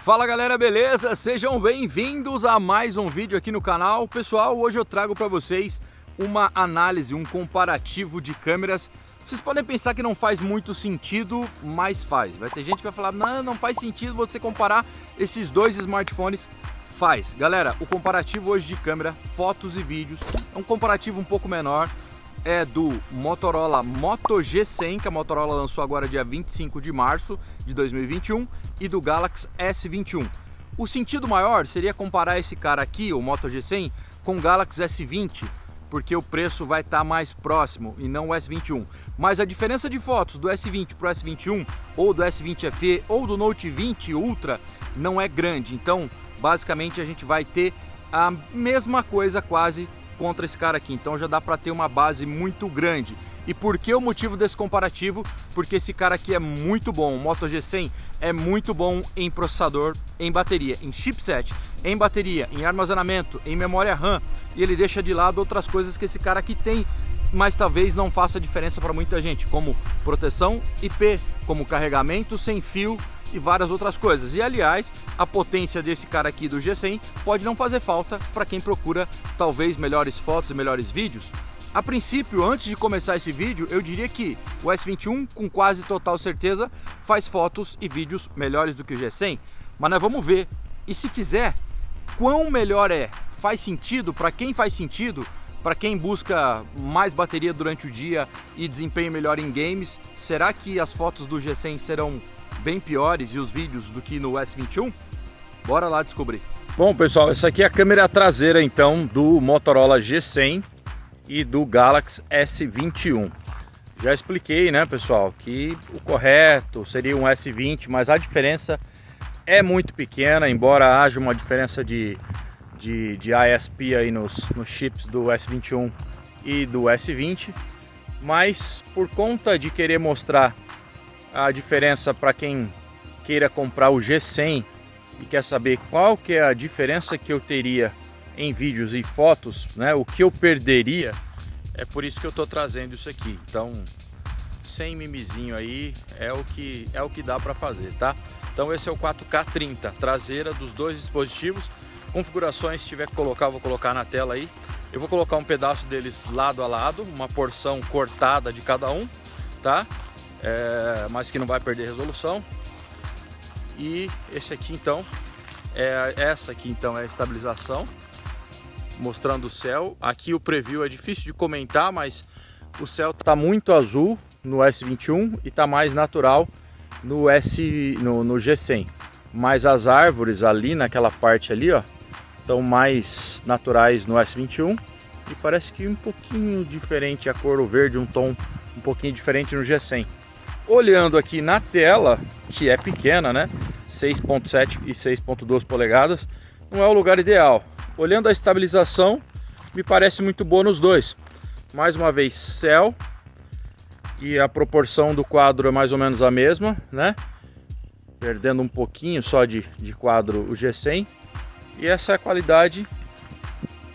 Fala galera, beleza? Sejam bem-vindos a mais um vídeo aqui no canal. Pessoal, hoje eu trago para vocês uma análise, um comparativo de câmeras. Vocês podem pensar que não faz muito sentido, mas faz. Vai ter gente que vai falar, não faz sentido você comparar esses dois smartphones. Faz. Galera, o comparativo hoje de câmera, fotos e vídeos, é um comparativo um pouco menor. É do Motorola Moto G100, que a Motorola lançou agora dia 25 de março de 2021, e do Galaxy S21. O sentido maior seria comparar esse cara aqui, o Moto G100, com o Galaxy S20, porque o preço vai estar mais próximo e não o S21. Mas a diferença de fotos do S20 para o S21, ou do S20 FE, ou do Note 20 Ultra, não é grande. Então, basicamente, a gente vai ter a mesma coisa quase contra esse cara aqui, então já dá para ter uma base muito grande. E por que o motivo desse comparativo? Porque esse cara aqui é muito bom, o Moto G100 é muito bom em processador, em bateria, em chipset, em bateria, em armazenamento, em memória RAM, e ele deixa de lado outras coisas que esse cara aqui tem, mas talvez não faça diferença para muita gente, como proteção IP, como carregamento sem fio e várias outras coisas. E aliás, a potência desse cara aqui do G100 pode não fazer falta para quem procura talvez melhores fotos e melhores vídeos. A princípio, antes de começar esse vídeo, eu diria que o S21 com quase total certeza faz fotos e vídeos melhores do que o G100, mas nós vamos ver, e se fizer, quão melhor é? Faz sentido? Para quem faz sentido? Para quem busca mais bateria durante o dia e desempenho melhor em games, será que as fotos do G100 serão bem piores e os vídeos do que no S21? Bora lá descobrir. Bom pessoal, essa aqui é a câmera traseira então do Motorola G100 e do Galaxy S21. Já expliquei, né pessoal, que o correto seria um S20, mas a diferença é muito pequena, embora haja uma diferença de ISP aí nos chips do S21 e do S20, mas por conta de querer mostrar a diferença para quem queira comprar o G100 e quer saber qual que é a diferença que eu teria em vídeos e fotos, né, o que eu perderia, é por isso que eu estou trazendo isso aqui. Então, sem mimizinho aí, é o que dá para fazer, tá? Então esse é o 4K30, traseira dos dois dispositivos. Configurações, se tiver que colocar, eu vou colocar na tela aí. Eu vou colocar um pedaço deles lado a lado, uma porção cortada de cada um, tá? Mas que não vai perder resolução. E esse aqui então, essa aqui então é a estabilização, mostrando o céu. Aqui o preview é difícil de comentar, mas o céu tá muito azul no S21 e tá mais natural no G100. Mas as árvores ali naquela parte ali, ó, estão mais naturais no S21 e parece que um pouquinho diferente a cor, o verde, um tom um pouquinho diferente no G100. Olhando aqui na tela, que é pequena, né, 6.7 e 6.2 polegadas, não é o lugar ideal. Olhando a estabilização, me parece muito boa nos dois. Mais uma vez, céu, e a proporção do quadro é mais ou menos a mesma, né? Perdendo um pouquinho só de quadro o G100. E essa é a qualidade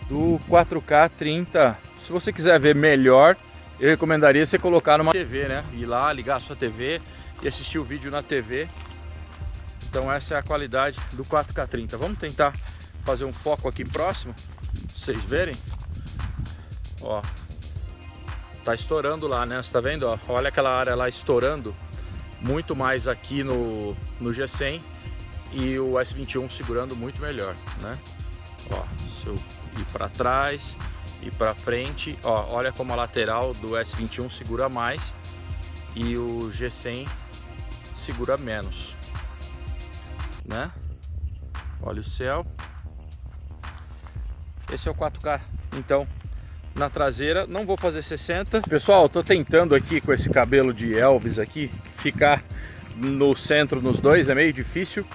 do 4K30. Se você quiser ver melhor, eu recomendaria você colocar numa TV, né? Ir lá, ligar a sua TV e assistir o vídeo na TV. Então essa é a qualidade do 4K30. Vamos tentar fazer um foco aqui próximo, pra vocês verem. Ó, tá estourando lá, né? Você tá vendo? Ó, olha aquela área lá estourando. Muito mais aqui no G100 e o S21 segurando muito melhor, né? Ó, se eu ir para trás e para frente, ó, olha como a lateral do S21 segura mais e o G100 segura menos, né? Olha o céu. Esse é o 4K então na traseira. Não vou fazer 60. Pessoal, tô tentando aqui com esse cabelo de Elvis aqui ficar no centro nos dois, é meio difícil,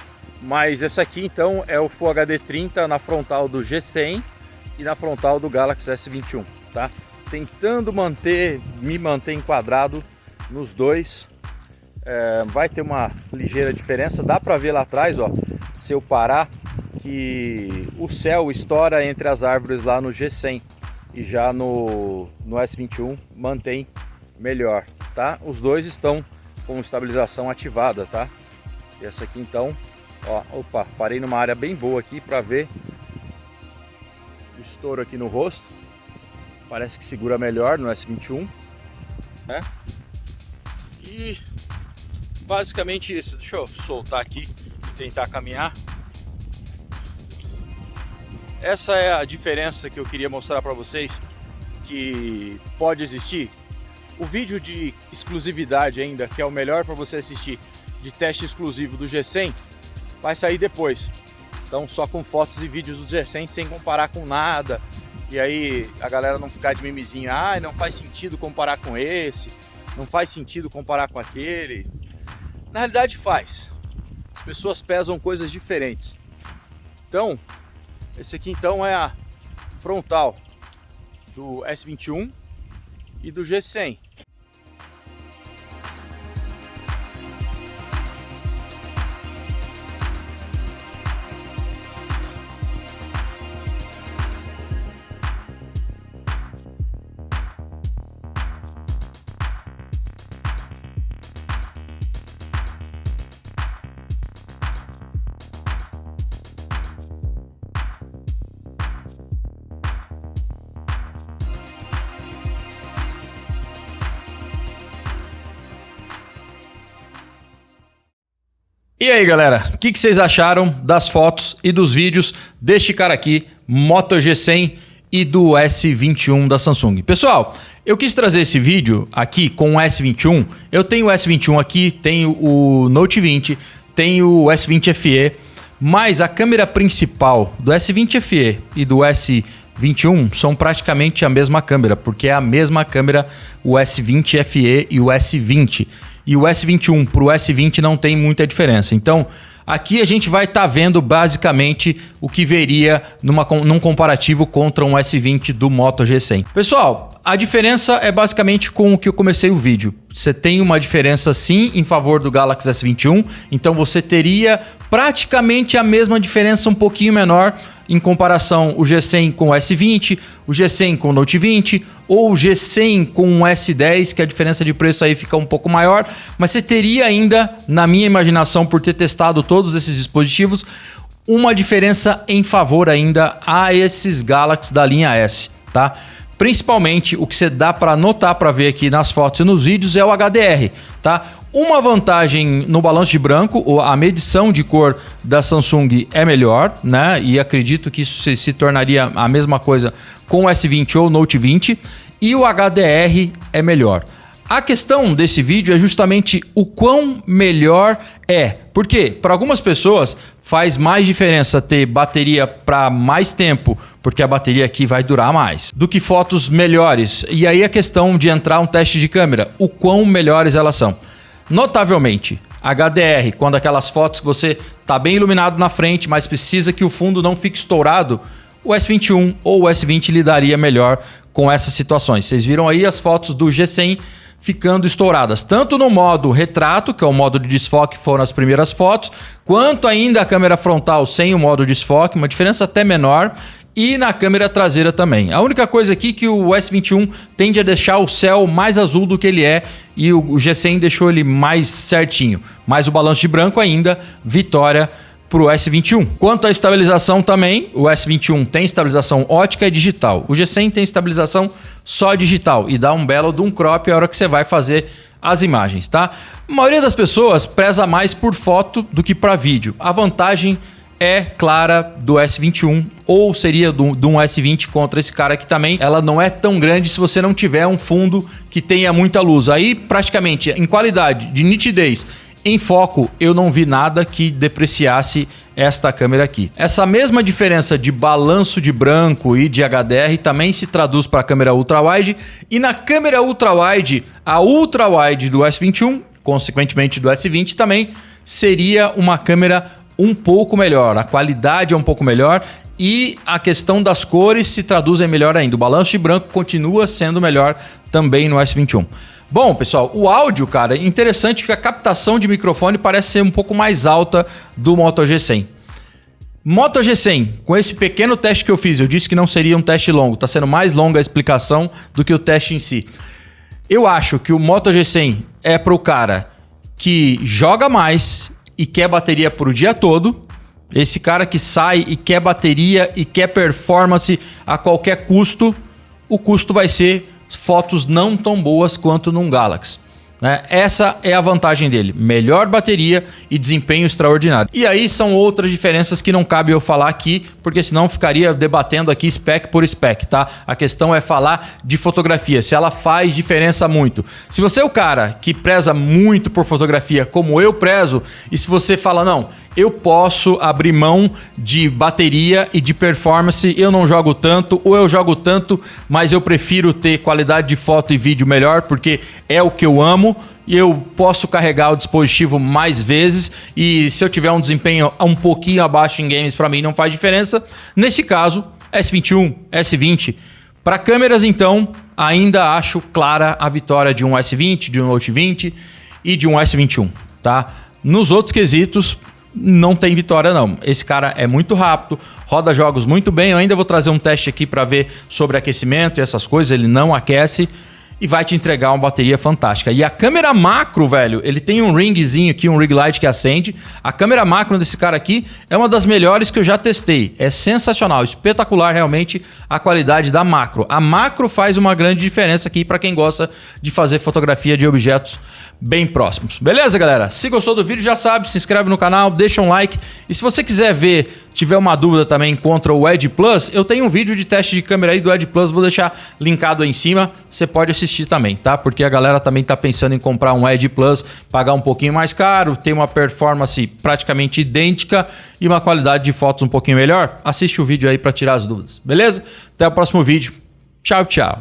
mas essa aqui então é o Full HD 30 na frontal do G100 e na frontal do Galaxy S21, tá? Tentando me manter enquadrado nos dois. Vai ter uma ligeira diferença, dá pra ver lá atrás, ó, se eu parar, que o céu estoura entre as árvores lá no G100 e já no S21 mantém melhor, tá? Os dois estão com estabilização ativada, tá? E essa aqui então Ó, opa, parei numa área bem boa aqui para ver o estouro aqui no rosto. Parece que segura melhor no S21, né? E basicamente isso. Deixa eu soltar aqui e tentar caminhar. Essa é a diferença que eu queria mostrar para vocês que pode existir. O vídeo de exclusividade ainda, que é o melhor para você assistir, de teste exclusivo do G100, vai sair depois. Então só com fotos e vídeos do G100 sem comparar com nada. E aí a galera não ficar de mimizinho, ah, não faz sentido comparar com esse, não faz sentido comparar com aquele. Na realidade faz. As pessoas pesam coisas diferentes. Então, esse aqui então é a frontal do S21 e do G100. E aí galera, o que vocês acharam das fotos e dos vídeos deste cara aqui, Moto G100 e do S21 da Samsung? Pessoal, eu quis trazer esse vídeo aqui com o S21, eu tenho o S21 aqui, tenho o Note 20, tenho o S20 FE, mas a câmera principal do S20 FE e do S21 são praticamente a mesma câmera, porque é a mesma câmera o S20 FE e o S20. E o S21 para o S20 não tem muita diferença. Então, aqui a gente vai estar vendo basicamente o que veria num comparativo contra um S20 do Moto G100. Pessoal, a diferença é basicamente com o que eu comecei o vídeo. Você tem uma diferença sim em favor do Galaxy S21, então você teria praticamente a mesma diferença, um pouquinho menor em comparação o G100 com o S20, o G100 com o Note 20 ou o G100 com o S10, que a diferença de preço aí fica um pouco maior, mas você teria ainda, na minha imaginação, por ter testado todos esses dispositivos, uma diferença em favor ainda a esses Galaxy da linha S, tá? Principalmente o que você dá para notar, para ver aqui nas fotos e nos vídeos é o HDR, tá? Uma vantagem no balanço de branco, a medição de cor da Samsung é melhor, né? E acredito que isso se tornaria a mesma coisa com o S20 ou o Note 20. E o HDR é melhor. A questão desse vídeo é justamente o quão melhor é. Porque para algumas pessoas faz mais diferença ter bateria para mais tempo, porque a bateria aqui vai durar mais, do que fotos melhores. E aí a questão de entrar um teste de câmera, o quão melhores elas são. Notavelmente, HDR, quando aquelas fotos que você está bem iluminado na frente, mas precisa que o fundo não fique estourado, o S21 ou o S20 lidaria melhor com essas situações. Vocês viram aí as fotos do G100 ficando estouradas, tanto no modo retrato, que é o modo de desfoque, foram as primeiras fotos, quanto ainda a câmera frontal sem o modo desfoque, uma diferença até menor, e na câmera traseira também. A única coisa aqui é que o S21 tende a deixar o céu mais azul do que ele é e o G100 deixou ele mais certinho. Mas o balanço de branco ainda, vitória para o S21. Quanto à estabilização também, o S21 tem estabilização ótica e digital. O G100 tem estabilização só digital e dá um belo de um crop a hora que você vai fazer as imagens, tá? A maioria das pessoas preza mais por foto do que para vídeo. A vantagem é clara do S21 ou seria de um S20 contra esse cara aqui também. Ela não é tão grande se você não tiver um fundo que tenha muita luz. Aí praticamente em qualidade de nitidez, em foco, eu não vi nada que depreciasse esta câmera aqui. Essa mesma diferença de balanço de branco e de HDR também se traduz para a câmera ultra-wide. E na câmera ultra-wide, a ultra-wide do S21, consequentemente do S20 também, seria uma câmera um pouco melhor. A qualidade é um pouco melhor e a questão das cores se traduz em melhor ainda. O balanço de branco continua sendo melhor também no S21. Bom, pessoal, o áudio, cara, interessante que a captação de microfone parece ser um pouco mais alta do Moto G100. Moto G100, com esse pequeno teste que eu fiz, eu disse que não seria um teste longo, está sendo mais longa a explicação do que o teste em si. Eu acho que o Moto G100 é para o cara que joga mais e quer bateria para o dia todo, esse cara que sai e quer bateria e quer performance a qualquer custo, o custo vai ser fotos não tão boas quanto num Galaxy. Essa é a vantagem dele, melhor bateria e desempenho extraordinário. E aí são outras diferenças que não cabe eu falar aqui, porque senão ficaria debatendo aqui spec por spec, tá? A questão é falar de fotografia, se ela faz diferença muito. Se você é o cara que preza muito por fotografia, como eu prezo, e se você fala, não, eu posso abrir mão de bateria e de performance, eu não jogo tanto, ou eu jogo tanto, mas eu prefiro ter qualidade de foto e vídeo melhor, porque é o que eu amo, e eu posso carregar o dispositivo mais vezes, e se eu tiver um desempenho um pouquinho abaixo em games, para mim não faz diferença. Nesse caso, S21, S20. Para câmeras, então, ainda acho clara a vitória de um S20, de um Note 20 e de um S21, tá? Nos outros quesitos, não tem vitória não. Esse cara é muito rápido, roda jogos muito bem. Eu ainda vou trazer um teste aqui para ver sobre aquecimento e essas coisas. Ele não aquece e vai te entregar uma bateria fantástica. E a câmera macro, velho, ele tem um ringzinho aqui, um ring light que acende. A câmera macro desse cara aqui é uma das melhores que eu já testei. É sensacional, espetacular realmente a qualidade da macro. A macro faz uma grande diferença aqui para quem gosta de fazer fotografia de objetos bem próximos. Beleza, galera? Se gostou do vídeo, já sabe, se inscreve no canal, deixa um like. E se você quiser ver, tiver uma dúvida também contra o Edge Plus, eu tenho um vídeo de teste de câmera aí do Edge Plus, vou deixar linkado aí em cima. Você pode assistir também, tá? Porque a galera também tá pensando em comprar um Edge Plus, pagar um pouquinho mais caro, ter uma performance praticamente idêntica e uma qualidade de fotos um pouquinho melhor. Assiste o vídeo aí para tirar as dúvidas, beleza? Até o próximo vídeo. Tchau, tchau.